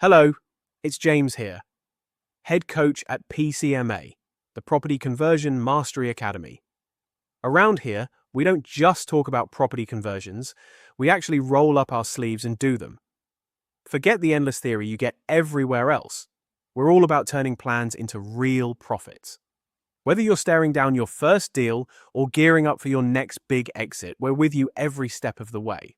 Hello, it's James here, head coach at PCMA, the Property Conversion Mastery Academy. Around here, we don't just talk about property conversions, we actually roll up our sleeves and do them. Forget the endless theory you get everywhere else. We're all about turning plans into real profits. Whether you're staring down your first deal or gearing up for your next big exit, we're with you every step of the way.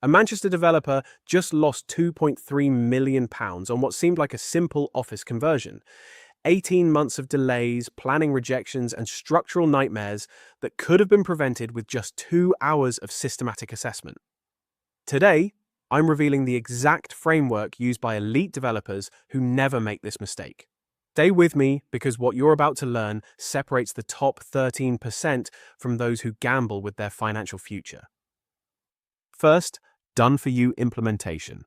A Manchester developer just lost £2.3 million on what seemed like a simple office conversion. 18 months of delays, planning rejections, and structural nightmares that could have been prevented with just 2 hours of systematic assessment. Today, I'm revealing the exact framework used by elite developers who never make this mistake. Stay with me because what you're about to learn separates the top 13% from those who gamble with their financial future. First, done-for-you implementation.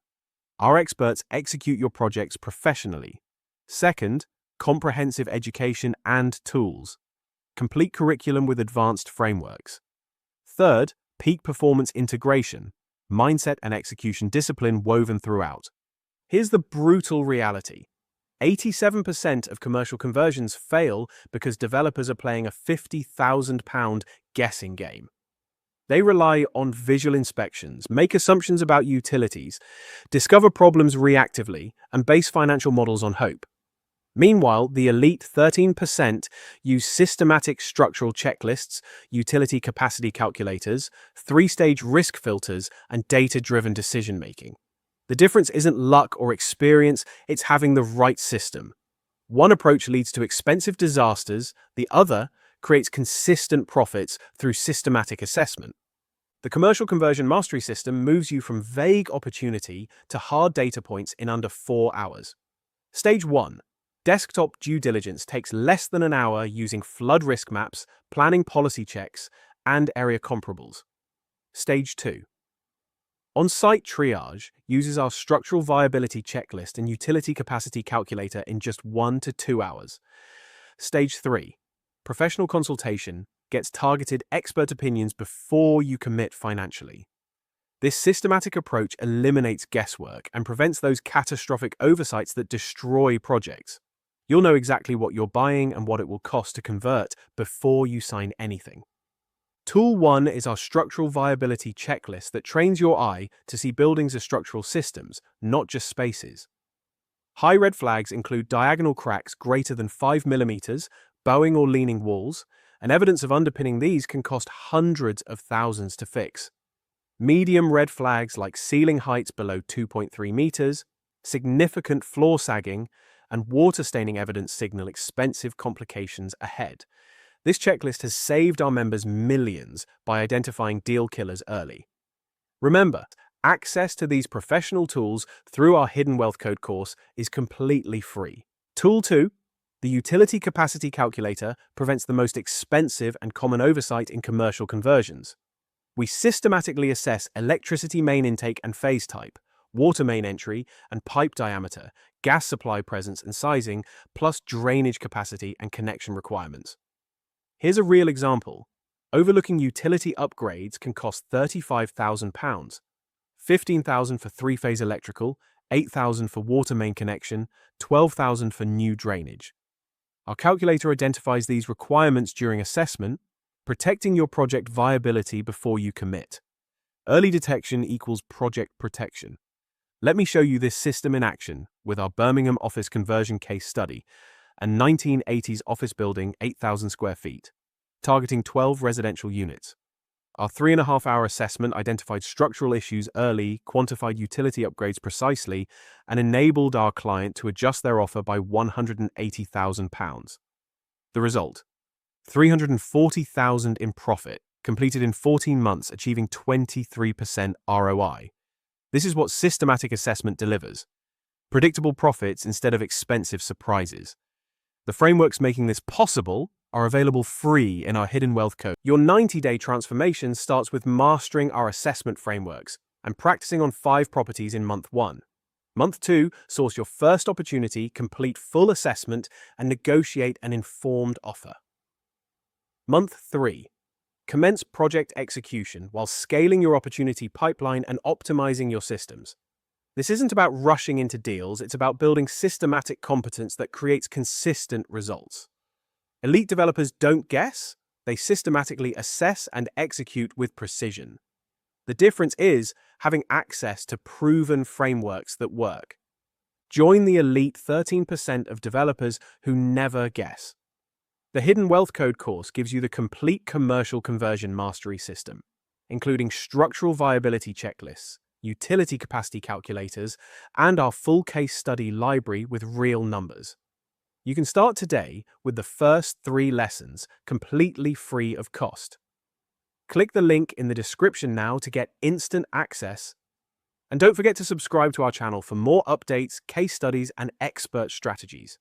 Our experts execute your projects professionally. Second, comprehensive education and tools. Complete curriculum with advanced frameworks. Third, peak performance integration. Mindset and execution discipline woven throughout. Here's the brutal reality. 87% of commercial conversions fail because developers are playing a £50,000 guessing game. They rely on visual inspections, make assumptions about utilities, discover problems reactively, and base financial models on hope. Meanwhile, the elite 13% use systematic structural checklists, utility capacity calculators, 3-stage risk filters, and data-driven decision-making. The difference isn't luck or experience, it's having the right system. One approach leads to expensive disasters, the other creates consistent profits through systematic assessment. The Commercial Conversion Mastery System moves you from vague opportunity to hard data points in under 4 hours. Stage 1. Desktop due diligence takes less than an hour using flood risk maps, planning policy checks, and area comparables. Stage 2. On-site triage uses our structural viability checklist and utility capacity calculator in just 1 to 2 hours. Stage 3. Professional consultation gets targeted expert opinions before you commit financially. This systematic approach eliminates guesswork and prevents those catastrophic oversights that destroy projects. You'll know exactly what you're buying and what it will cost to convert before you sign anything. Tool 1 is our structural viability checklist that trains your eye to see buildings as structural systems, not just spaces. High red flags include diagonal cracks greater than 5 millimeters, bowing or leaning walls, and evidence of underpinning these can cost hundreds of thousands to fix. Medium red flags like ceiling heights below 2.3 meters, significant floor sagging, and water staining evidence signal expensive complications ahead. This checklist has saved our members millions by identifying deal killers early. Remember, access to these professional tools through our Hidden Wealth Code course is completely free. Tool 2, the Utility Capacity Calculator, prevents the most expensive and common oversight in commercial conversions. We systematically assess electricity main intake and phase type, water main entry and pipe diameter, gas supply presence and sizing, plus drainage capacity and connection requirements. Here's a real example. Overlooking utility upgrades can cost £35,000, £15,000 for 3-phase electrical, £8,000 for water main connection, £12,000 for new drainage. Our calculator identifies these requirements during assessment, protecting your project viability before you commit. Early detection equals project protection. Let me show you this system in action with our Birmingham office conversion case study, a 1980s office building, 8,000 square feet, targeting 12 residential units. Our 3.5-hour assessment identified structural issues early, quantified utility upgrades precisely, and enabled our client to adjust their offer by £180,000. The result? £340,000 in profit, completed in 14 months, achieving 23% ROI. This is what systematic assessment delivers. Predictable profits instead of expensive surprises. The frameworks making this possible are available free in our Hidden Wealth Code. Your 90-day transformation starts with mastering our assessment frameworks and practicing on 5 properties in month 1. Month 2, source your first opportunity, complete full assessment, and negotiate an informed offer. Month 3, commence project execution while scaling your opportunity pipeline and optimizing your systems. This isn't about rushing into deals, it's about building systematic competence that creates consistent results. Elite developers don't guess, they systematically assess and execute with precision. The difference is having access to proven frameworks that work. Join the elite 13% of developers who never guess. The Hidden Wealth Code course gives you the complete commercial conversion mastery system, including structural viability checklists, utility capacity calculators, and our full case study library with real numbers. You can start today with the first 3 lessons completely free of cost. Click the link in the description now to get instant access. And don't forget to subscribe to our channel for more updates, case studies, and expert strategies.